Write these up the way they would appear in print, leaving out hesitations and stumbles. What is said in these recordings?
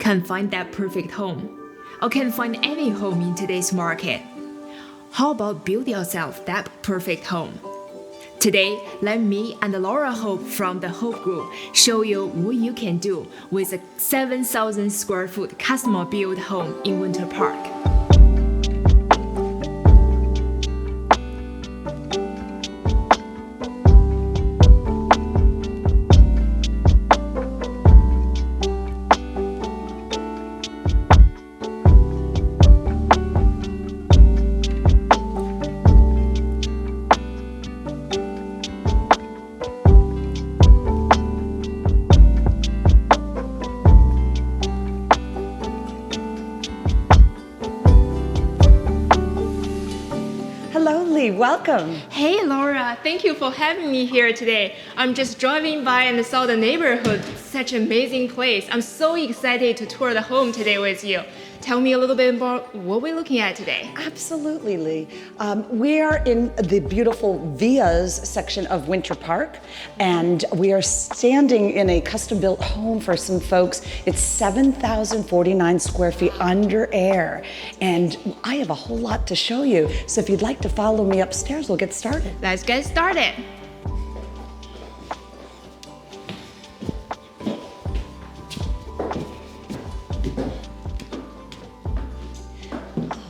Can't find that perfect home, or can't find any home in today's market. How about build yourself that perfect home? Today, let me and Laura Hope from the Hope Group show you what you can do with a 7,000 square foot custom-built home in Winter Park. Welcome. Hey Laura, thank you for having me here today. I'm just driving by and saw the neighborhood. Such an amazing place. I'm so excited to tour the home today with you. Tell me a little bit about what we're looking at today. Absolutely, Lee. We are in the beautiful Villas section of Winter Park, and we are standing in a custom-built home for some folks. It's 7,049 square feet under air, and I have a whole lot to show you. So if you'd like to follow me upstairs, we'll get started. Let's get started.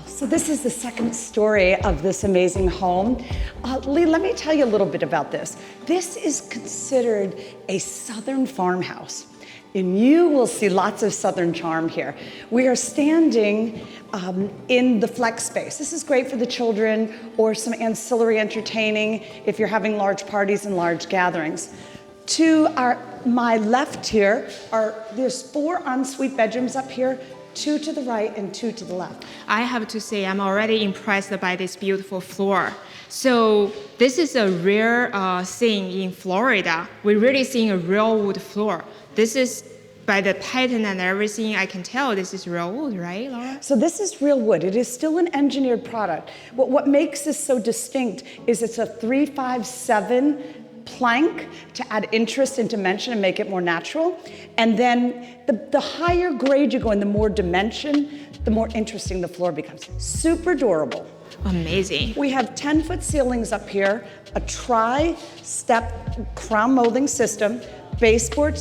So this is the second story of this amazing home. Lee, let me tell you a little bit about this. This is considered a southern farmhouse, and you will see lots of southern charm here. We are standing in the flex space. This is great for the children or some ancillary entertaining if you're having large parties and large gatherings. To my left here there's 4 ensuite bedrooms up here, 2 to the right and 2 to the left. I have to say I'm already impressed by this beautiful floor. So this is a rare thing in Florida. We're really seeing a real wood floor. This is, by the pattern and everything, I can tell this is real wood, right, Laura? So this is real wood. It is still an engineered product. What makes this so distinct is it's a 357 plank to add interest and dimension and make it more natural. And then the higher grade you go in, the more dimension, the more interesting the floor becomes. Super durable. Amazing. We have 10-foot ceilings up here, a tri-step crown molding system, baseboard,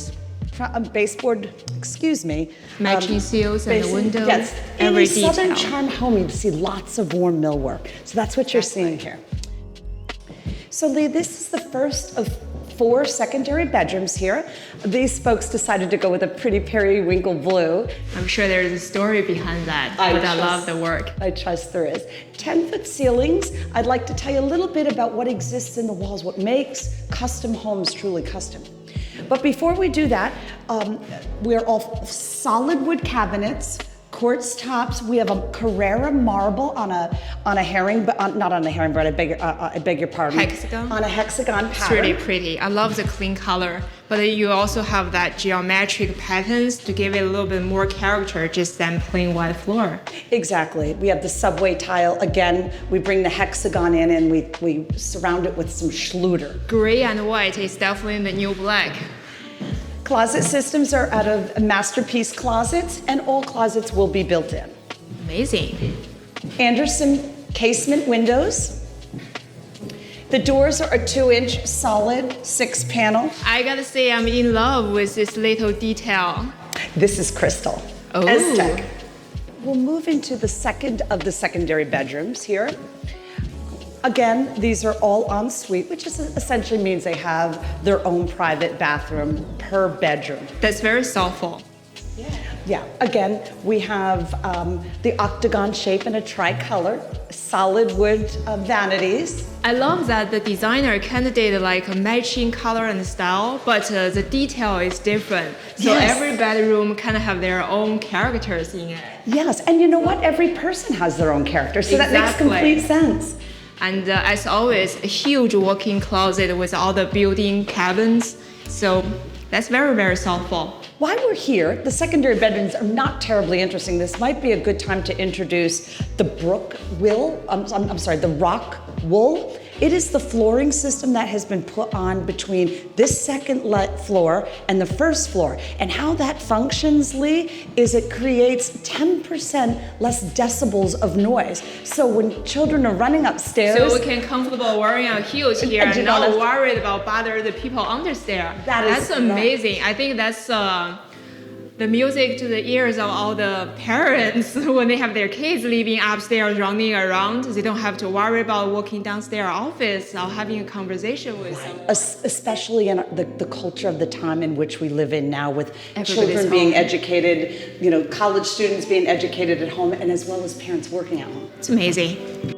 matching seals and the windows. Yes, every in a southern detail. charm home, you see lots of warm millwork. So that's what you're seeing here. So Lee, this is the first of 4 secondary bedrooms here. These folks decided to go with a pretty periwinkle blue. I'm sure there's a story behind that, but I love the work. I trust there is. 10-foot ceilings. I'd like to tell you a little bit about what exists in the walls, what makes custom homes truly custom. But before we do that, we're all solid wood cabinets, quartz tops. We have a Carrara marble on a herring, but not on a herringbone. I beg your pardon. Hexagon. On a hexagon pattern. It's really pretty. I love the clean color, but you also have that geometric patterns to give it a little bit more character just than plain white floor. Exactly. We have the subway tile. Again, we bring the hexagon in and we surround it with some Schluter. Gray and white is definitely the new black. Closet systems are out of Masterpiece Closets, and all closets will be built in. Amazing. Anderson casement windows. The doors are a 2-inch solid 6-panel. I gotta say I'm in love with this little detail. This is crystal. Oh. Aztec. We'll move into the second of the secondary bedrooms here. Again, these are all en suite, which essentially means they have their own private bathroom per bedroom. That's very thoughtful. Yeah, again, we have the octagon shape in a tricolor, solid wood vanities. I love that the designer candidate like a matching color and style, but the detail is different. So Yes. every bedroom kind of have their own characters in it. Yes, and you know what? Every person has their own character, so that makes Exactly. complete sense. And as always, a huge walk-in closet with all the built-in cabins. So that's very, very thoughtful. While we're here, the secondary bedrooms are not terribly interesting. This might be a good time to introduce the rock wool It is the flooring system that has been put on between this second floor and the first floor. And how that functions, Lee, is it creates 10% less decibels of noise. So when children are running upstairs... So we can comfortable wearing our heels here and not worried about bother the people on the stair. That's amazing. I think that's the music to the ears of all the parents when they have their kids living upstairs running around. They don't have to worry about walking downstairs office or having a conversation with them. Especially in the culture of the time in which we live in now, with children being educated, you know, college students being educated at home, and as well as parents working at home. It's amazing.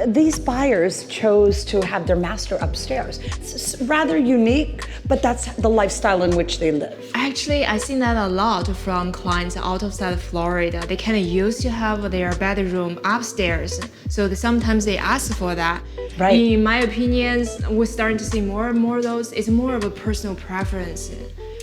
These buyers chose to have their master upstairs. It's rather unique, but that's the lifestyle in which they live. Actually, I see that a lot from clients outside Florida. They kind of used to have their bedroom upstairs, so sometimes they ask for that. Right. In my opinion, we're starting to see more and more of those. It's more of a personal preference.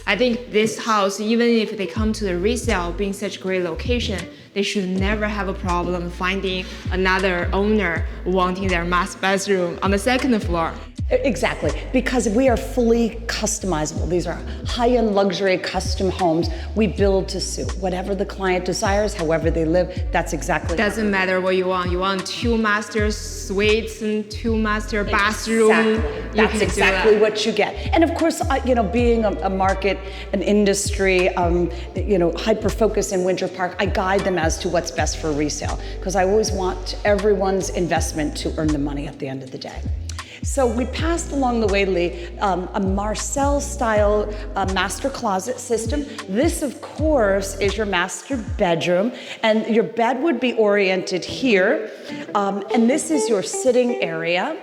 I think this house, even if they come to the resale, being such a great location, they should never have a problem finding another owner wanting their master bedroom on the second floor. Exactly, because we are fully customizable. These are high-end luxury custom homes we build to suit whatever the client desires, however they live. That's exactly. Doesn't matter what you want. You want 2 master suites and 2 master bathrooms. Exactly. That's exactly what you get. And of course, you know, being a market, an industry, you know, hyper-focused in Winter Park, I guide them as to what's best for resale, because I always want everyone's investment to earn the money at the end of the day. So we passed along the way, Lee, a Marcel-style master closet system. This, of course, is your master bedroom, and your bed would be oriented here, and this is your sitting area.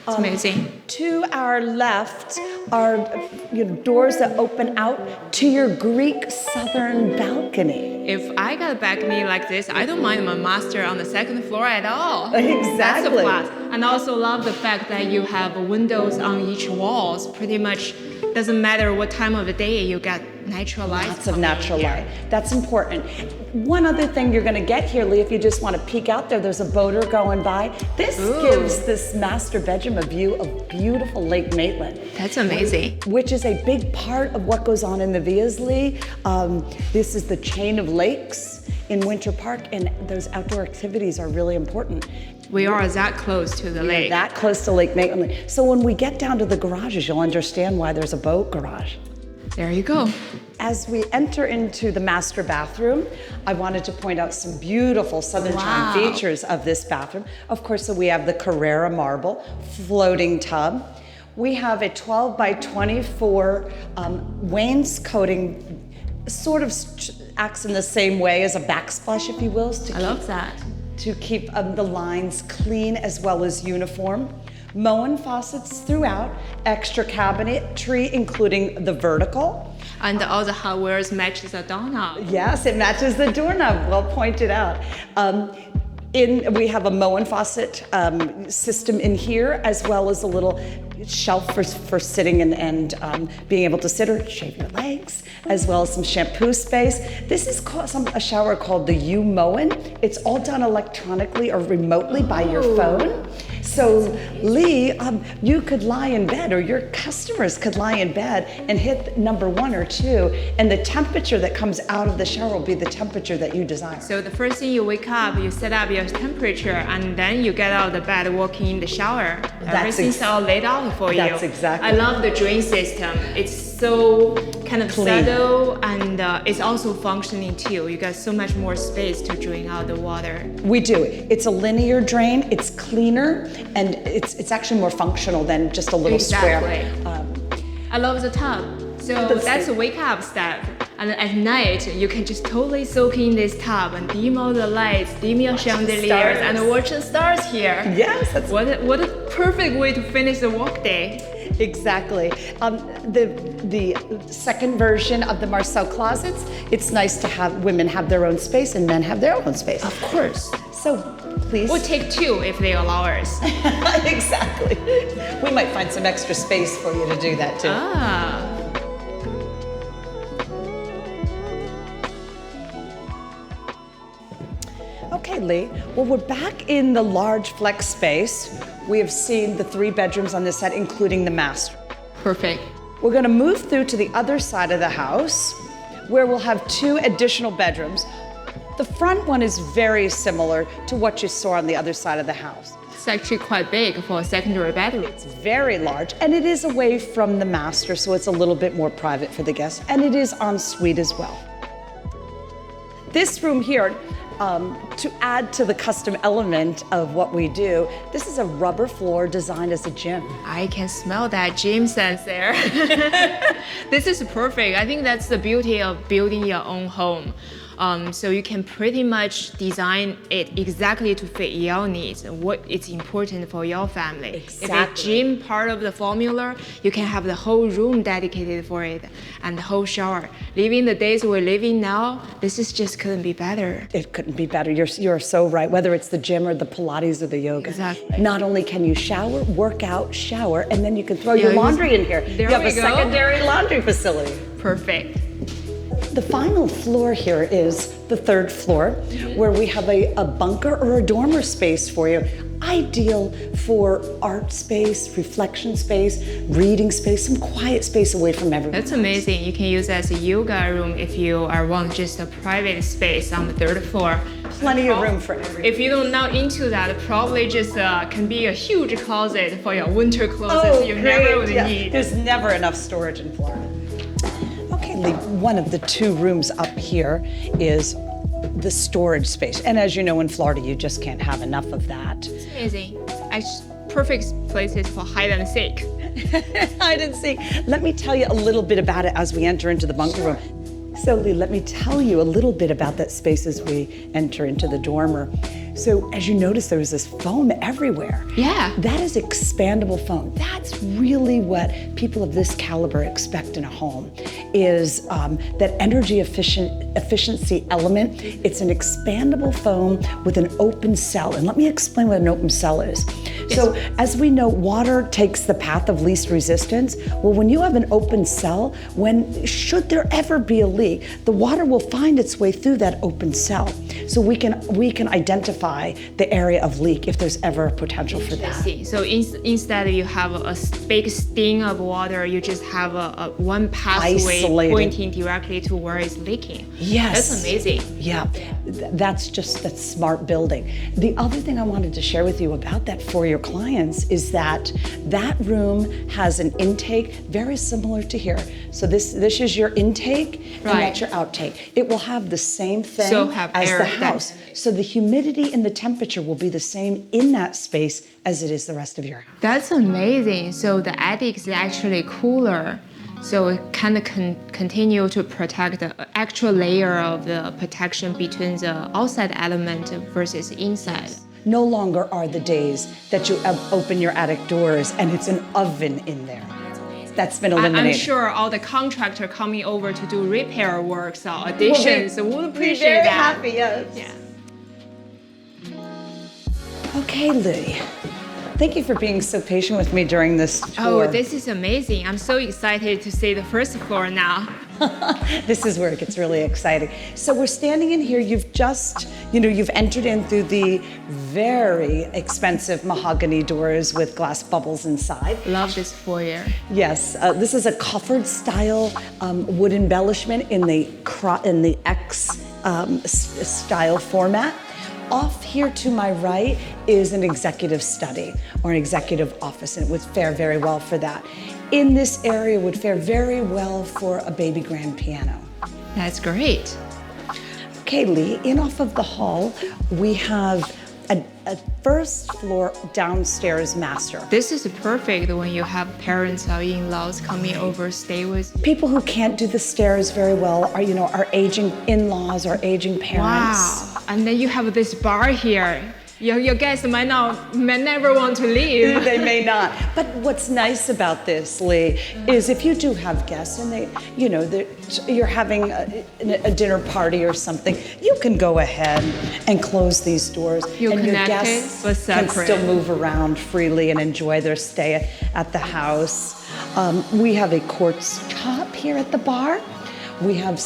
It's amazing. To our left are doors that open out to your Greek southern balcony. If I got a balcony like this, I don't mind my master on the second floor at all. Exactly. That's a plus. And I also love the fact that you have windows on each walls. Pretty much doesn't matter what time of the day, you get natural light. Lots of natural light. That's important. One other thing you're going to get here, Lee, if you just want to peek out there, there's a boater going by. This gives this master bedroom a view of beautiful Lake Maitland. That's amazing. Which is a big part of what goes on in the Villas, Lee. This is the chain of lakes in Winter Park, and those outdoor activities are really important. We are that close to the lake. That close to Lake Maitland. So when we get down to the garages, you'll understand why there's a boat garage. There you go. As we enter into the master bathroom, I wanted to point out some beautiful Southern Charm features of this bathroom. Of course, so we have the Carrara marble floating tub. We have a 12 by 24 wainscoting, sort of acts in the same way as a backsplash, if you will. I love that. To keep the lines clean as well as uniform. Moen faucets throughout, extra cabinetry, including the vertical. And all the hardware matches the doorknob. Yes, it matches the doorknob, well pointed out. We have a Moen faucet system in here, as well as a little shelf for sitting and being able to sit or shave your legs, as well as some shampoo space. This is a shower called the U-Moen. It's all done electronically or remotely by your phone. So Lee, you could lie in bed, or your customers could lie in bed and hit number 1 or 2, and the temperature that comes out of the shower will be the temperature that you desire. So the first thing you wake up, you set up your temperature, and then you get out of the bed, walking in the shower. Everything's all laid out for you. That's exactly. I love the drain system. It's so kind of clean. subtle, and it's also functioning too. You got so much more space to drain out the water. We do. It's a linear drain. It's cleaner, and it's actually more functional than just a little square. I love the tub. So that's a wake up step. And at night, you can just totally soak in this tub and dim all the lights, dim your chandeliers, and watch the stars here. Yes, that's what a perfect way to finish the workday. Exactly. The second version of the Marcel closets, it's nice to have women have their own space and men have their own space. Of course. So please. We'll take 2 if they allow us. Exactly. We might find some extra space for you to do that too. Okay, Lee. Well, we're back in the large flex space. We have seen the 3 bedrooms on this side, including the master. Perfect. We're going to move through to the other side of the house, where we'll have 2 additional bedrooms. The front one is very similar to what you saw on the other side of the house. It's actually quite big for a secondary bedroom. It's very large, and it is away from the master, so it's a little bit more private for the guests, and it is en suite as well. This room here, to add to the custom element of what we do, this is a rubber floor designed as a gym. I can smell that gym sense there. This is perfect. I think that's the beauty of building your own home. So you can pretty much design it exactly to fit your needs and what is important for your family. Exactly. If it's gym part of the formula, you can have the whole room dedicated for it and the whole shower. Living the days we're living now, this is just couldn't be better. It couldn't be better. You're so right. Whether it's the gym or the Pilates or the yoga. Exactly. Not only can you shower, work out, shower, and then you can throw your laundry in here. There you have we a go. secondary laundry facility. Perfect. The final floor here is the 3rd floor, where we have a bunker or a dormer space for you. Ideal for art space, reflection space, reading space, some quiet space away from everyone. That's amazing. You can use it as a yoga room if you want just a private space on the 3rd floor. Plenty of room for everyone. If you're not into that, probably just can be a huge closet for your winter clothes you never would need. There's never enough storage in Florida. Okay, Lee, one of the 2 rooms up here is the storage space. And as you know, in Florida, you just can't have enough of that. It's amazing. Perfect places for hide and seek. Hide and seek. Let me tell you a little bit about it as we enter into the bunker room. So Lee, let me tell you a little bit about that space as we enter into the dormer. So as you notice, there's this foam everywhere. Yeah. That is expandable foam. That's really what people of this caliber expect in a home, is that energy efficiency element. It's an expandable foam with an open cell. And let me explain what an open cell is. So as we know, water takes the path of least resistance. Well, when you have an open cell, should there ever be a leak, the water will find its way through that open cell. So we can identify the area of leak if there's ever a potential for that. I see. So instead you have a big stain of water, you just have a one pathway Isolated. Pointing directly to where it's leaking. Yes. That's amazing. Yeah, that's smart building. The other thing I wanted to share with you about that for your clients is that room has an intake very similar to here. So this is your intake, and that's your outtake. It will have the same thing as the house. So the humidity and the temperature will be the same in that space as it is the rest of your house. That's amazing. So the attic is actually cooler. So it kind of continue to protect the actual layer of the protection between the outside element versus inside. No longer are the days that you open your attic doors and it's an oven in there. That's been eliminated. I'm sure all the contractor coming over to do repair works or additions will appreciate very that. Happy, yes. Yeah. Okay, Lee. Thank you for being so patient with me during this tour. Oh, this is amazing. I'm so excited to see the 1st floor now. This is where it gets really exciting. So we're standing in here. You've entered in through the very expensive mahogany doors with glass bubbles inside. Love this foyer. Yes, this is a coffered style wood embellishment in the X style format. Off here to my right is an executive study or an executive office, and it would fare very well for that. In this area would fare very well for a baby grand piano. That's great. Okay, Lee, in off of the hall, we have a 1st floor downstairs master. This is perfect when you have parents or in-laws coming over, stay with. People who can't do the stairs very well are, our aging in-laws, our aging parents. Wow, and then you have this bar here. Your guests might never want to leave. They may not. But what's nice about this, Lee, is if you do have guests and you're having a dinner party or something, you can go ahead and close these doors, and your guests can still move around freely and enjoy their stay at the house. We have a quartz top here at the bar. We have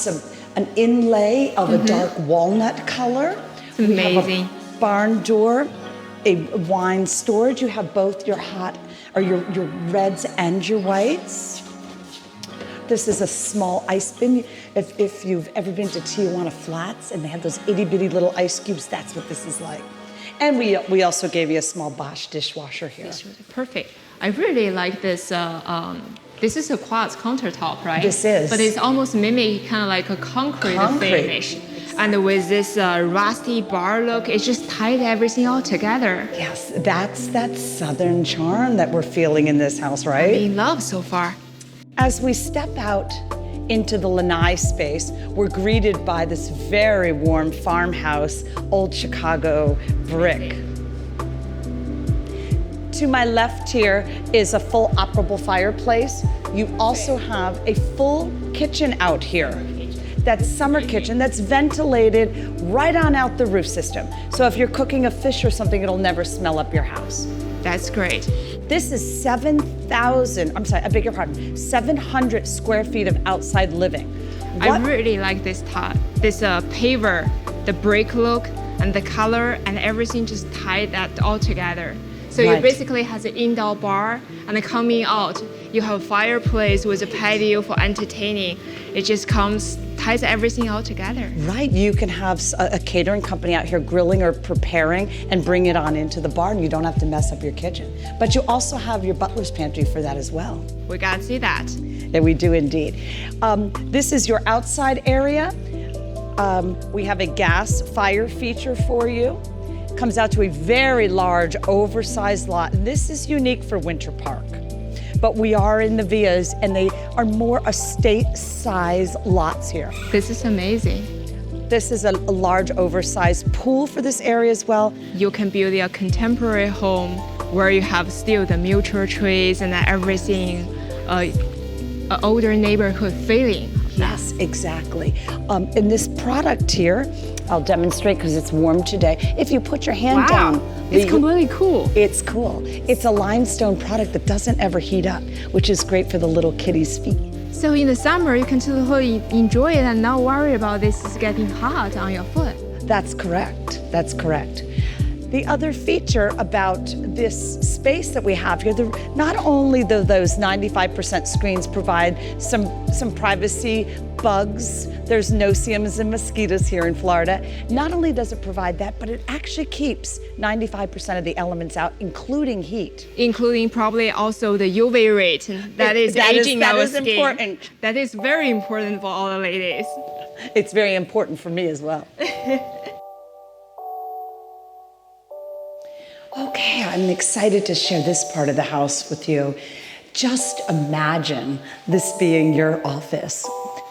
an inlay of a dark walnut color. Amazing. Barn door, a wine storage. You have both your your reds and your whites. This is a small ice bin. If you've ever been to Tijuana Flats and they have those itty bitty little ice cubes, that's what this is like. And we also gave you a small Bosch dishwasher here. Perfect. I really like this. This is a quartz countertop, right? This is. But it's almost mimic kind of like a concrete finish. And with this rusty bar look, it just tied everything all together. Yes, that's that southern charm that we're feeling in this house, right? I'm in love so far. As we step out into the lanai space, we're greeted by this very warm farmhouse, old Chicago brick. To my left here is a full operable fireplace. You also have a full kitchen out here. That summer kitchen that's ventilated right on out the roof system. So if you're cooking a fish or something, it'll never smell up your house. That's great. This is 700 square feet of outside living. I really like this paver, the brick look and the color and everything just tied that all together. So you basically have an indoor bar and coming out, you have a fireplace with a patio for entertaining. It just ties everything all together. Right, you can have a catering company out here grilling or preparing and bring it on into the bar and you don't have to mess up your kitchen. But you also have your butler's pantry for that as well. We gotta see that. Yeah, we do indeed. This is your outside area. We have a gas fire feature for you. Comes out to a very large, oversized lot. And this is unique for Winter Park. But we are in the Villas, and they are more estate-size lots here. This is amazing. This is a large, oversized pool for this area as well. You can build a contemporary home where you have still the mutual trees and everything, an older neighborhood feeling. Yes, exactly. In this product here, I'll demonstrate because it's warm today. If you put your hand down, it's completely cool. It's cool. It's a limestone product that doesn't ever heat up, which is great for the little kitty's feet. So in the summer, you can totally enjoy it and not worry about this getting hot on your foot. That's correct. That's correct. The other feature about this space that we have here, not only do those 95% screens provide some privacy, bugs, there's no-see-ums and mosquitoes here in Florida. Not only does it provide that, but it actually keeps 95% of the elements out, including heat. Including probably also the UV rate that is aging our skin. Important. That is very important for all the ladies. It's very important for me as well. Okay, I'm excited to share this part of the house with you. Just imagine this being your office.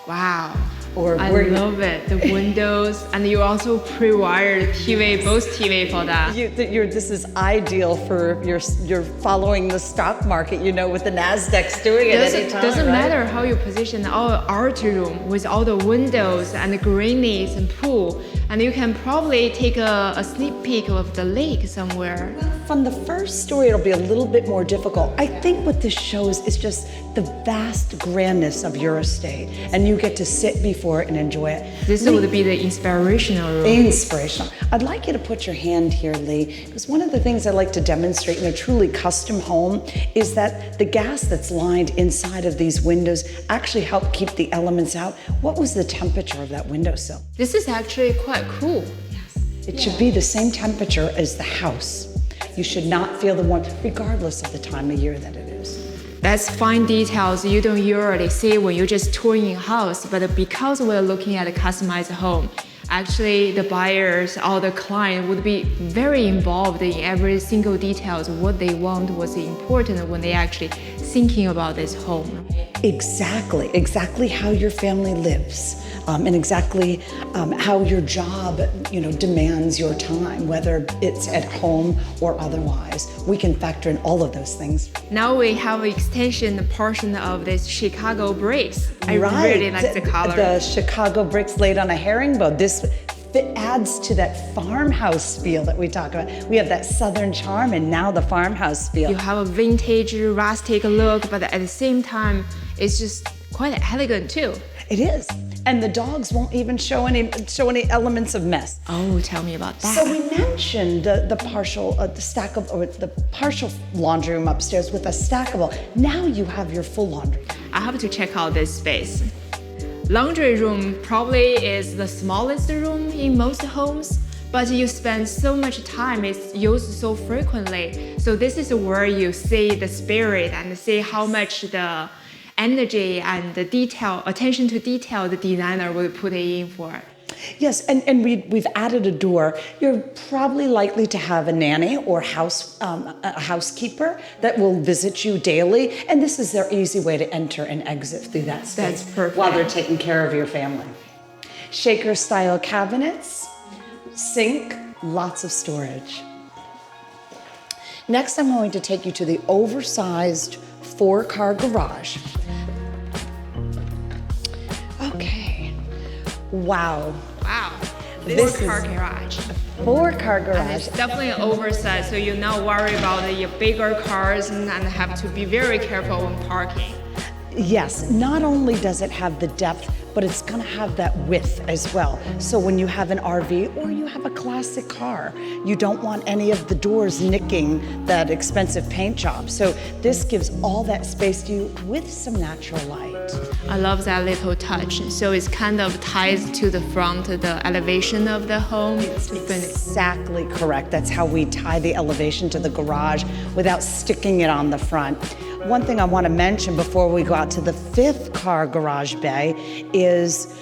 Wow. I love it. The windows, and you also pre-wired TV, both TV for that. This is ideal for you're following the stock market, you know, with the Nasdaq's doing it any time. Doesn't matter how you position our art room with all the windows and the greenies and pool, and you can probably take a sneak peek of the lake somewhere. From the first story, it'll be a little bit more difficult. I think what this shows is just the vast grandness of your estate, and you get to sit before it and enjoy it. This would be the inspirational room. Inspirational. I'd like you to put your hand here, Lee, because one of the things I like to demonstrate in a truly custom home is that the gas that's lined inside of these windows actually help keep the elements out. What was the temperature of that windowsill? This is actually quite cool. Yes. It should be the same temperature as the house. You should not feel the warmth, regardless of the time of year that it is. That's fine details you don't usually see when you're just touring a house, but because we're looking at a customized home, actually the buyers or the client would be very involved in every single details. What they want was important when they actually thinking about this home. Exactly how your family lives. And exactly how your job, demands your time, whether it's at home or otherwise. We can factor in all of those things. Now we have an extension portion of this Chicago bricks. I really like the color. The Chicago bricks laid on a herringbone. This adds to that farmhouse feel that we talk about. We have that southern charm and now the farmhouse feel. You have a vintage, rustic look, but at the same time, it's just quite elegant too. It is. And the dogs won't even show any elements of mess. Oh, tell me about that. So we mentioned the partial laundry room upstairs with a stackable. Now you have your full laundry. I have to check out this space. Laundry room probably is the smallest room in most homes, but you spend so much time, it's used so frequently. So this is where you see the spirit and see how much the energy and the attention to detail the designer will put in for. Yes, and we've added a door. You're probably likely to have a nanny or a housekeeper that will visit you daily, and this is their easy way to enter and exit through that space. That's perfect. While they're taking care of your family. Shaker-style cabinets, sink, lots of storage. Next, I'm going to take you to the oversized 4-car garage. Okay. Wow. Wow. This is 4-car garage. 4-car And garage. it's definitely oversized, so you're not worried about your bigger cars and have to be very careful when parking. Yes, not only does it have the depth, but it's gonna have that width as well. So when you have an RV or you have a classic car, you don't want any of the doors nicking that expensive paint job. So this gives all that space to you with some natural light. I love that little touch. So it's kind of ties to the front, the elevation of the home. Exactly correct. That's how we tie the elevation to the garage without sticking it on the front. One thing I want to mention before we go out to the 5th-car garage bay is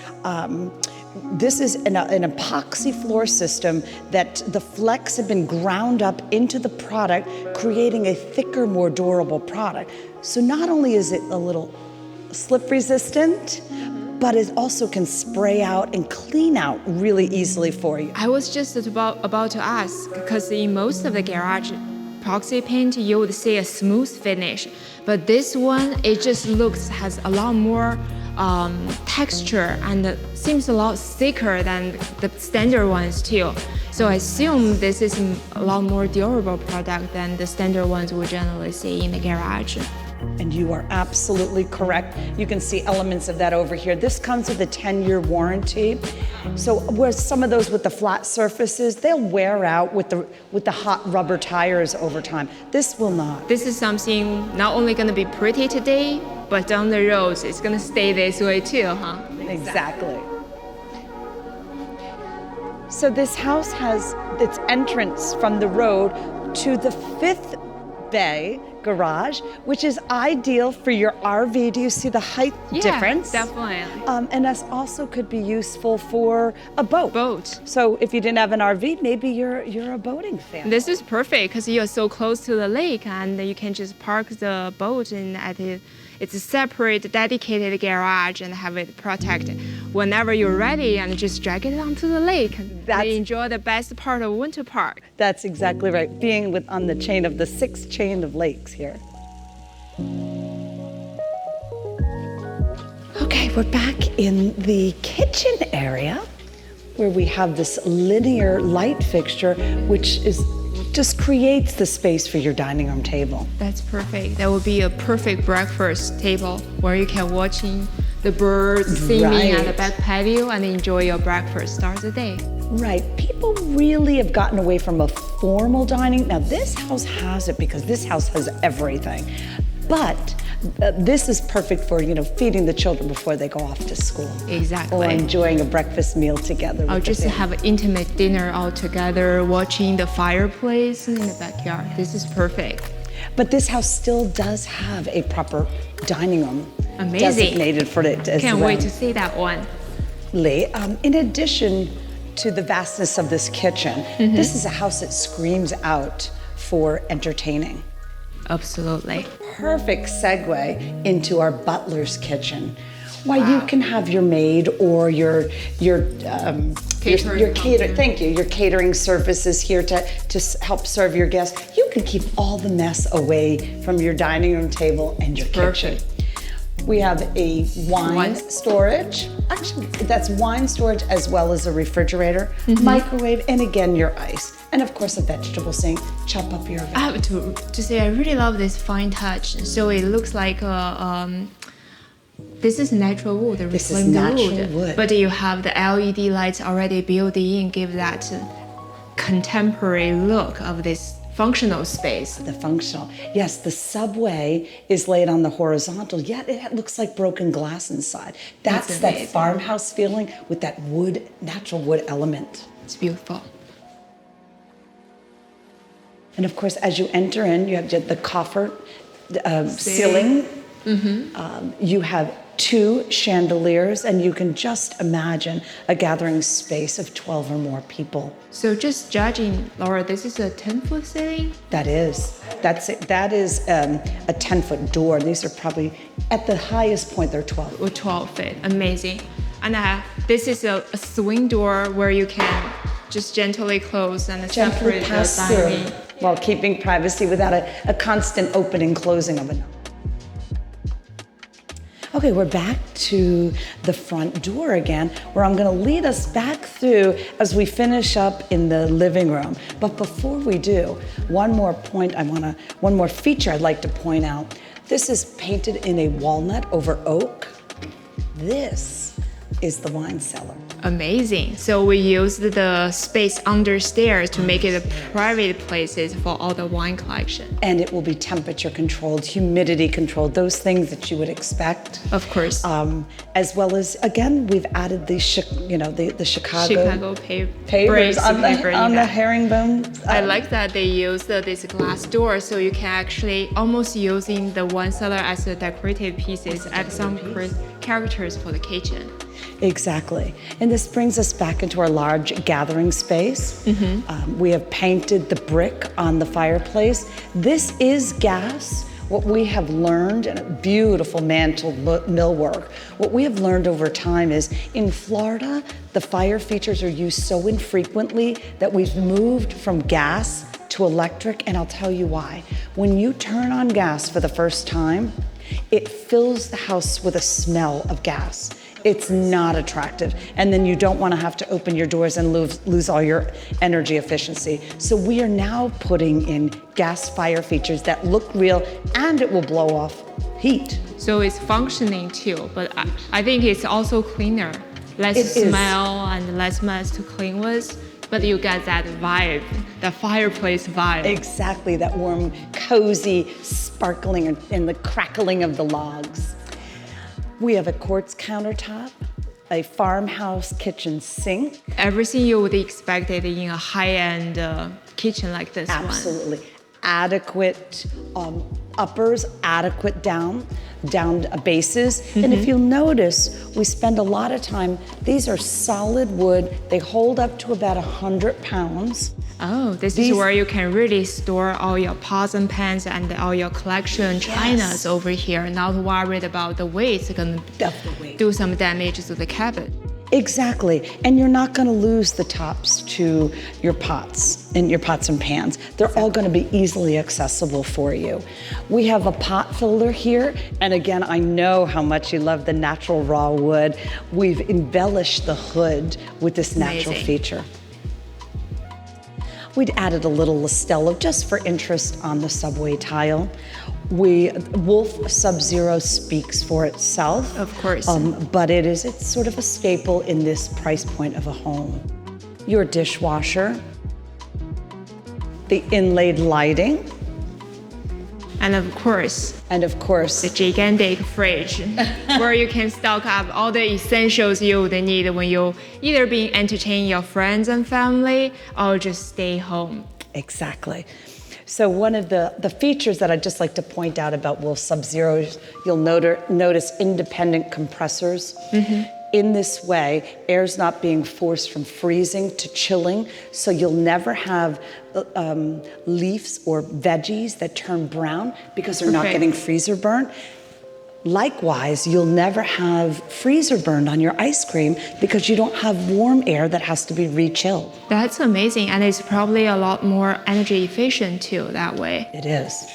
this is an epoxy floor system that the flex have been ground up into the product, creating a thicker, more durable product. So not only is it a little slip resistant, but it also can spray out and clean out really easily for you. I was just about to ask, because in most of the garage epoxy paint, you would see a smooth finish, but this one, it just has a lot more texture and seems a lot thicker than the standard ones too. So I assume this is a lot more durable product than the standard ones we generally see in the garage. And you are absolutely correct. You can see elements of that over here. This comes with a 10-year warranty. So where some of those with the flat surfaces, they'll wear out with the hot rubber tires over time. This will not. This is something not only going to be pretty today, but down the road, it's going to stay this way too, huh? Exactly. So this house has its entrance from the road to the 5th bay garage, which is ideal for your RV. Do you see the height difference? Yeah, definitely. And that also could be useful for a boat. So if you didn't have an RV, maybe you're a boating fan. This is perfect because you're so close to the lake, and you can just park the boat it's a separate, dedicated garage and have it protected. Whenever you're ready, and just drag it onto the lake. They enjoy the best part of Winter Park. That's exactly right. Being on the 6th chain of lakes here. Okay, we're back in the kitchen area where we have this linear light fixture, which just creates the space for your dining room table. That's perfect. That would be a perfect breakfast table where you can watch the birds singing at the back patio and enjoy your breakfast. Start the day. Right. People really have gotten away from a formal dining. Now this house has it because this house has everything. But this is perfect for, feeding the children before they go off to school. Exactly. Or enjoying a breakfast meal together. Or just have an intimate dinner all together, watching the fireplace in the backyard. This is perfect. But this house still does have a proper dining room. Amazing. Designated for it as well. Can't wait to see that one. Lee, in addition to the vastness of this kitchen, this is a house that screams out for entertaining. Absolutely. Perfect segue into our butler's kitchen. Why you can have your maid or your catering services here to help serve your guests. You can keep all the mess away from your dining room table and your kitchen. We have a wine storage. Actually, that's wine storage as well as a refrigerator, microwave, and again, your ice. And of course, a vegetable sink. Chop up your vegetables. I have to say, I really love this fine touch. So it looks like This is natural wood, This is reclaimed natural wood. But you have the LED lights already built in, give that contemporary look of this functional space. The functional. Yes, the subway is laid on the horizontal, yet it looks like broken glass inside. That's that amazing. farmhouse feeling with that wood, natural wood element. It's beautiful. And of course, as you enter in, you have the coffer ceiling. You have 2 chandeliers, and you can just imagine a gathering space of 12 or more people. So just judging, Laura, this is a 10-foot ceiling? That's it. That is a 10-foot door. These are probably, at the highest point, they're 12. Or 12 feet, amazing. And this is a swing door where you can just gently close and Gently separate pass the dining. through while keeping privacy without a constant opening closing of it. Okay, we're back to the front door again, where I'm gonna lead us back through as we finish up in the living room. But before we do, one more feature I'd like to point out. This is painted in a walnut over oak. This is the wine cellar. Amazing. So we used the space under stairs to make it a private places for all the wine collection. And it will be temperature controlled, humidity controlled, those things that you would expect. Of course. As well as, again, we've added the Chicago papers on the herringbone. I like that they used this glass door, so you can actually almost using the wine cellar as a decorative pieces, add some characters for the kitchen. Exactly. And this brings us back into our large gathering space. We have painted the brick on the fireplace. This is gas. What we have learned, and beautiful mantle millwork, what we have learned over time is in Florida, the fire features are used so infrequently that we've moved from gas to electric, and I'll tell you why. When you turn on gas for the first time, it fills the house with a smell of gas. It's not attractive. And then you don't want to have to open your doors and lose all your energy efficiency. So we are now putting in gas fire features that look real, and it will blow off heat. So it's functioning too, but I think it's also cleaner. Less smell and less mess to clean with. But you get that vibe, the fireplace vibe. Exactly, that warm, cozy, sparkling, and the crackling of the logs. We have a quartz countertop, a farmhouse kitchen sink. Everything you would expect it in a high-end kitchen like this one. Absolutely. Adequate uppers, adequate down bases. And if you'll notice, we spend a lot of time, these are solid wood. They hold up to about 100 pounds. Oh, this is where you can really store all your pots and pans and all your collection chinas over here, not worried about the weight. It's going to do some damage to the cabinet. Exactly, and you're not going to lose the tops to your pots and pans. They're all going to be easily accessible for you. We have a pot filler here, and again, I know how much you love the natural raw wood. We've embellished the hood with this natural feature. We'd added a little Listello just for interest on the subway tile. Wolf Sub-Zero speaks for itself. Of course. But it's sort of a staple in this price point of a home. Your dishwasher, the inlaid lighting. And of course, the gigantic fridge where you can stock up all the essentials you would need when you either being entertaining your friends and family or just stay home. Exactly. So one of the features that I'd just like to point out about Wolf Sub-Zero is you'll notice independent compressors. In this way, air's not being forced from freezing to chilling, so you'll never have leaves or veggies that turn brown because they're not getting freezer burn. Likewise, you'll never have freezer burned on your ice cream because you don't have warm air that has to be re-chilled. That's amazing, and it's probably a lot more energy efficient too that way. It is.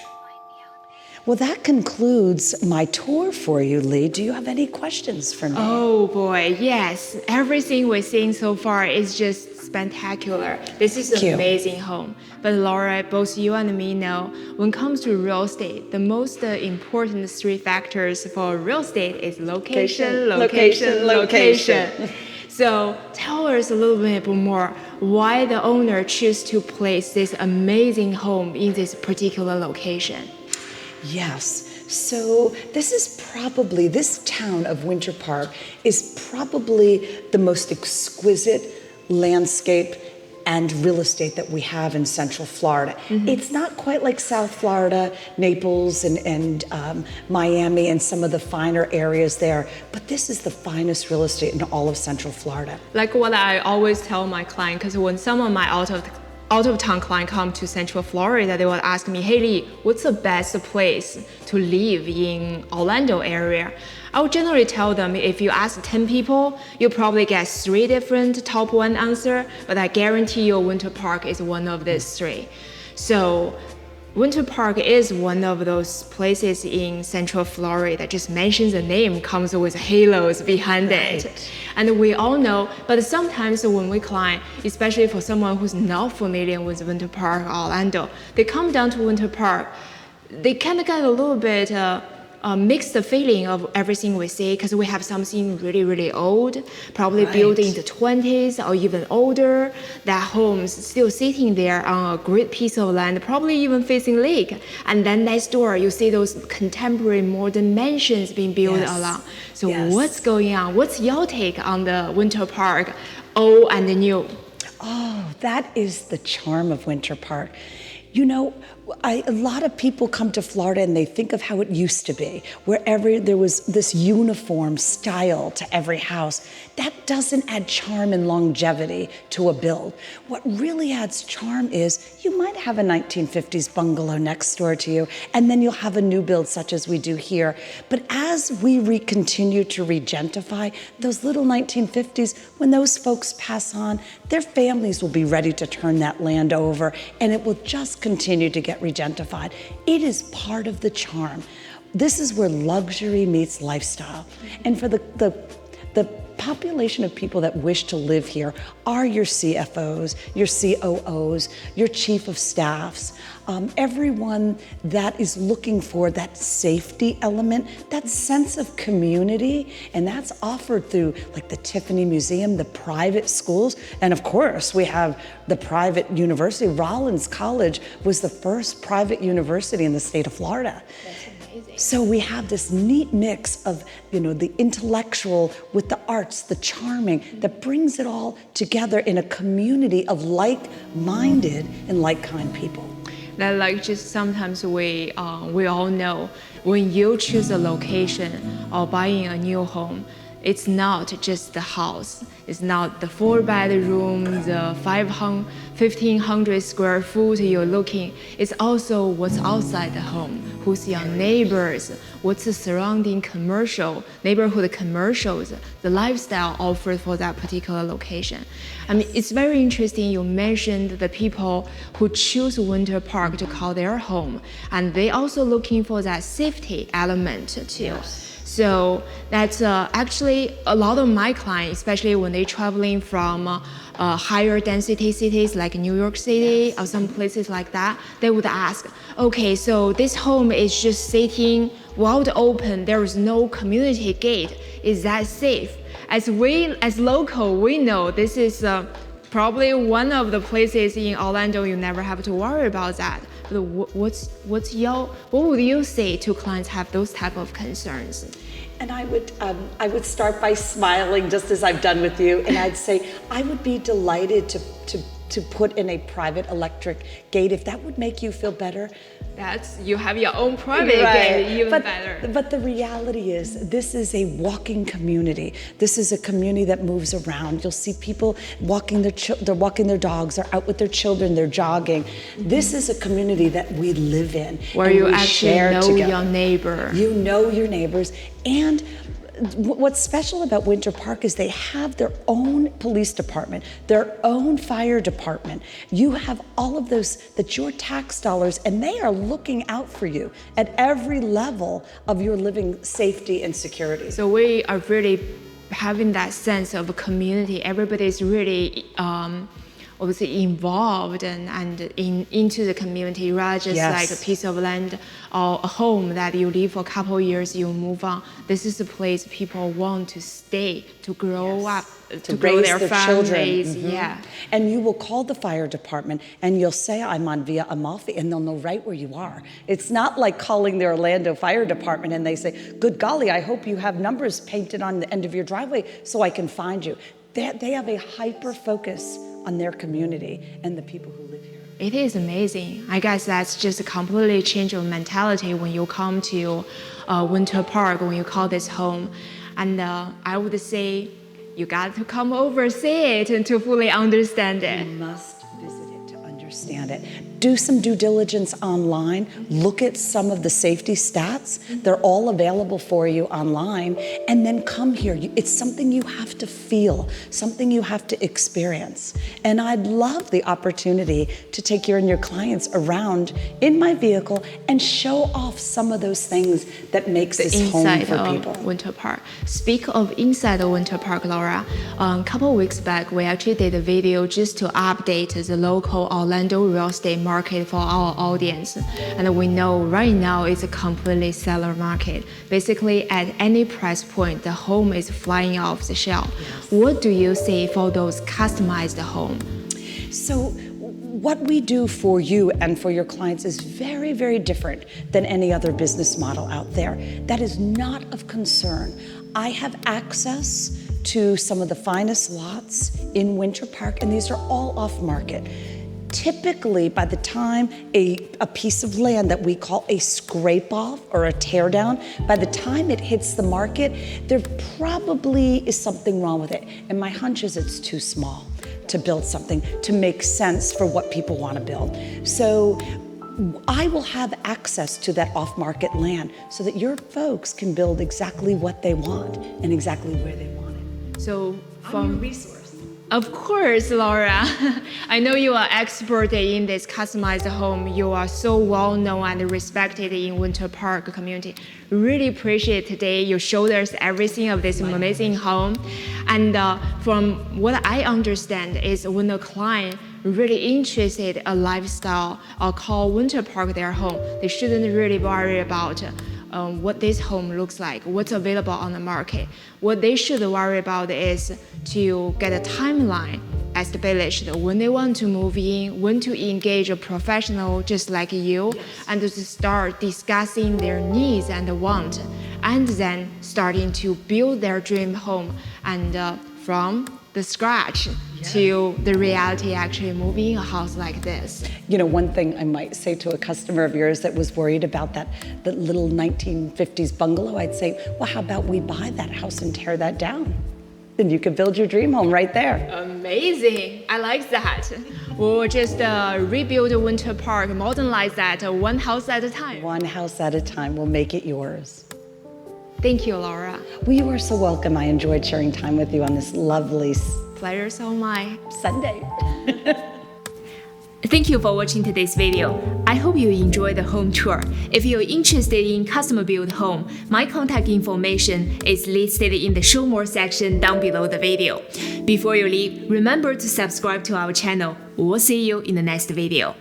Well, that concludes my tour for you, Lee. Do you have any questions for me? Oh boy, yes. Everything we've seen so far is just spectacular. This is Thank an you. amazing home. But Laura, both you and me know, when it comes to real estate, the most important three factors for real estate is location, location, location. So tell us a little bit more why the owner chose to place this amazing home in this particular location. Yes. So this town of Winter Park is probably the most exquisite landscape and real estate that we have in Central Florida. It's not quite like South Florida, Naples, and Miami, and some of the finer areas there, but this is the finest real estate in all of Central Florida. Like what I always tell my client, because when some of my out-of-town client come to Central Florida, they will ask me, hey Lee, what's the best place to live in Orlando area? I would generally tell them if you ask 10 people, you'll probably get 3 different top 1 answer, but I guarantee you Winter Park is one of these 3. So Winter Park is one of those places in Central Florida. Just mention the name comes with halos behind it. And we all know, but sometimes when we climb, especially for someone who's not familiar with Winter Park or Orlando, they come down to Winter Park, they kind of get a little bit mixed feeling of everything we see, because we have something really, really old, probably built in the 20s or even older, that home's still sitting there on a great piece of land, probably even facing lake. And then next door, you see those contemporary modern mansions being built along. So what's going on? What's your take on the Winter Park, old and new? Oh, that is the charm of Winter Park. You know, a lot of people come to Florida and they think of how it used to be, wherever there was this uniform style to every house. That doesn't add charm and longevity to a build. What really adds charm is you might have a 1950s bungalow next door to you, and then you'll have a new build such as we do here. But as we continue to regentify those little 1950s, when those folks pass on, their families will be ready to turn that land over, and it will just continue to get regentified. It is part of the charm. This is where luxury meets lifestyle. And for the population of people that wish to live here are your CFOs, your COOs, your chief of staffs, everyone that is looking for that safety element, that sense of community, and that's offered through like the Tiffany Museum, the private schools, and of course we have the private university. Rollins College was the first private university in the state of Florida. So we have this neat mix of, the intellectual with the arts, the charming, that brings it all together in a community of like-minded and like-kind people. That like just sometimes we all know when you choose a location or buying a new home, it's not just the house. It's not the 4-bedroom, the 1,500 square foot you're looking. It's also what's outside the home. Who's your neighbors? What's the surrounding neighborhood commercials, the lifestyle offered for that particular location. I mean, it's very interesting you mentioned the people who choose Winter Park to call their home, and they also looking for that safety element too. Yes. So that's actually a lot of my clients, especially when they're traveling from higher density cities like New York City or some places like that, they would ask, okay, so this home is just sitting wide open, there is no community gate, is that safe? As local, we know this is probably one of the places in Orlando you never have to worry about that. But what would you say to clients have those type of concerns? And I would start by smiling just as I've done with you, and I'd say I would be delighted to put in a private electric gate if that would make you feel better. You have your own private gate, even better. But the reality is, this is a walking community. This is a community that moves around. You'll see people walking they're walking their dogs, they're out with their children, they're jogging. This is a community that we live in. Where you actually know your neighbor. You know your neighbors. And what's special about Winter Park is they have their own police department, their own fire department. You have all of those, that's your tax dollars, and they are looking out for you at every level of your living safety and security. So we are really having that sense of community. Everybody's really obviously involved and into the community, rather just like a piece of land or a home that you live for a couple of years, you move on. This is a place people want to stay, to grow up, to grow raise their families. Yeah. And you will call the fire department and you'll say, I'm on Via Amalfi, and they'll know right where you are. It's not like calling the Orlando Fire Department and they say, good golly, I hope you have numbers painted on the end of your driveway so I can find you. They have a hyper focus on their community and the people who live here. It is amazing. I guess that's just a completely change of mentality when you come to Winter Park, when you call this home. And I would say you got to come over, see it, and to fully understand it. You must visit it to understand it. Do some due diligence online. Look at some of the safety stats. They're all available for you online. And then come here. It's something you have to feel, something you have to experience. And I'd love the opportunity to take you and your clients around in my vehicle and show off some of those things that makes this home for people. Winter Park. Speak of inside of Winter Park, Laura. A couple of weeks back, we actually did a video just to update the local Orlando real estate market for our audience. And we know right now it's a completely seller market. Basically, at any price point, the home is flying off the shelf. Yes. What do you see for those customized homes? So what we do for you and for your clients is very, very different than any other business model out there. That is not of concern. I have access to some of the finest lots in Winter Park, and these are all off market. Typically, by the time a piece of land that we call a scrape off or a tear down, by the time it hits the market, there probably is something wrong with it. And my hunch is it's too small to build something to make sense for what people want to build. So I will have access to that off-market land so that your folks can build exactly what they want and exactly where they want it. So I'm your resource. Of course, Laura. I know you are expert in this customized home. You are so well known and respected in Winter Park community. Really appreciate today you showed us everything of this amazing home. And from what I understand is when a client really interested in a lifestyle or call Winter Park their home, they shouldn't really worry about what this home looks like, what's available on the market. What they should worry about is to get a timeline established when they want to move in, when to engage a professional just like you, and to start discussing their needs and wants, and then starting to build their dream home and from the scratch to the reality actually moving a house like this. You know, one thing I might say to a customer of yours that was worried about that little 1950s bungalow, I'd say, well, how about we buy that house and tear that down? Then you could build your dream home right there. Amazing. I like that. We'll just rebuild Winter Park, modernize that one house at a time. One house at a time. We'll make it yours. Thank you, Laura. Well, you are so welcome. I enjoyed sharing time with you on this lovely Pleasure's all mine. Sunday. Thank you for watching today's video. I hope you enjoyed the home tour. If you're interested in custom built home, my contact information is listed in the show more section down below the video. Before you leave, remember to subscribe to our channel. We'll see you in the next video.